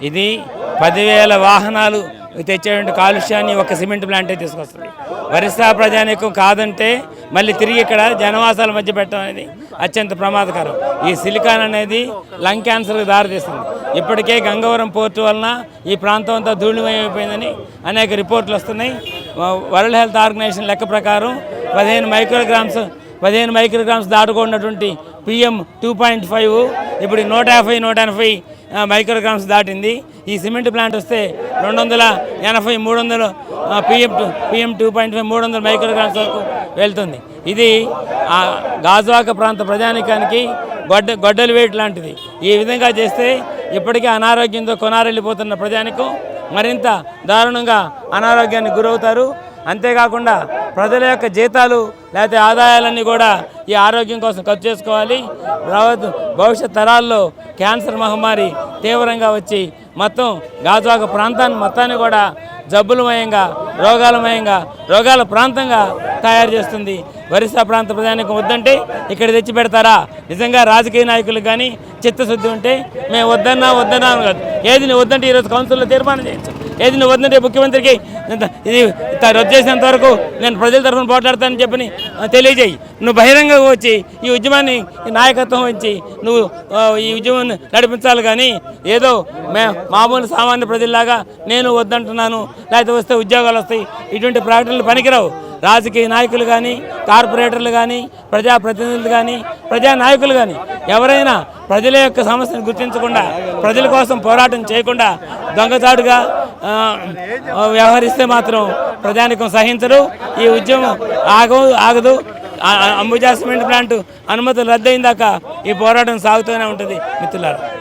ఇది 10,000 వాహనాలు తెచ్చేటువంటి కాలుష్యాన్ని ఒక సిమెంట్ ప్లాంటే తీసుకొస్తుంది. ఒరిస్సా ప్రజానీకం కాదంటే మళ్ళీ తిరిగి ఇక్కడ జనవాసాల మధ్య పెట్టడం అనేది అత్యంత ప్రమాదకరం. ఈ సిలికాన్ అనేది లంగ్ క్యాన్సర్కి దారితీస్తుంది. ఇప్పటికే గంగవరం పోర్టు వలన ఈ ప్రాంతం అంతా ధూళిమయమైపోయిందని అనేక రిపోర్ట్లు వస్తున్నాయి. వరల్డ్ హెల్త్ ఆర్గనైజేషన్ లెక్క ప్రకారం 15 మైక్రోగ్రామ్స్ దాటుకున్నటువంటి PM 2.5 ఇప్పుడు 150-180 మైక్రోగ్రామ్స్ దాటింది. ఈ సిమెంట్ ప్లాంట్ వస్తే 280-300 PM 2.5 300 మైక్రోగ్రామ్స్ వరకు వెళ్తుంది. ఇది గాజువాక ప్రాంత ప్రజానికానికి గొడ్డలి వేటు లాంటిది. ఈ విధంగా చేస్తే ఇప్పటికే అనారోగ్యంతో కొనారెళ్ళిపోతున్న ప్రజానికం మరింత దారుణంగా అనారోగ్యానికి గురవుతారు. అంతేకాకుండా ప్రజల యొక్క జీతాలు లేకపోతే ఆదాయాలన్నీ కూడా ఈ ఆరోగ్యం కోసం ఖర్చు చేసుకోవాలి. భవిష్యత్ తరాల్లో క్యాన్సర్ మహమ్మారి తీవ్రంగా వచ్చి మొత్తం గాజువాక ప్రాంతాన్ని మొత్తాన్ని కూడా జబ్బులమయంగా రోగాల ప్రాంతంగా తయారు చేస్తుంది. ఒరిస్సా ప్రాంత ప్రజానికం వద్దంటే ఇక్కడ తెచ్చి పెడతారా? నిజంగా రాజకీయ నాయకులకు కానీ చిత్తశుద్ధి ఉంటే మేము వద్దన్నా కాదు. ఏది నువ్వు వద్దంటే ఈరోజు కౌన్సిల్లో తీర్మానం చేయొచ్చు. ఏది నువ్వు వద్దంటే ముఖ్యమంత్రికి ఇది రద్దు చేసేంత వరకు నేను ప్రజల తరఫున పోట్లాడతానని చెప్పని తెలియజేయి. నువ్వు బహిరంగ వచ్చి ఈ ఉద్యమాన్ని నాయకత్వం వహించి నువ్వు ఈ ఉద్యమాన్ని నడిపించాలి. కానీ ఏదో మామూలు సామాన్య ప్రజల్లాగా నేను వద్దంటున్నాను, లేకపోతే వస్తే ఉద్యోగాలు వస్తాయి, ఇటువంటి ప్రకటనలు పనికిరావు. రాజకీయ నాయకులు కానీ, కార్పొరేటర్లు కానీ, ప్రజాప్రతినిధులు కానీ, ప్రజానాయకులు కానీ ఎవరైనా ప్రజల యొక్క సమస్యను గుర్తించకుండా, ప్రజల కోసం పోరాటం చేయకుండా దొంగచాటుగా వ్యవహరిస్తే మాత్రం ప్రజానికం సహించరు. ఈ ఉద్యమం ఆగదు. అంబుజా సిమెంట్ ప్లాంట్ అనుమతులు రద్దయిందాక ఈ పోరాటం సాగుతూనే ఉంటుంది మిత్రులారా.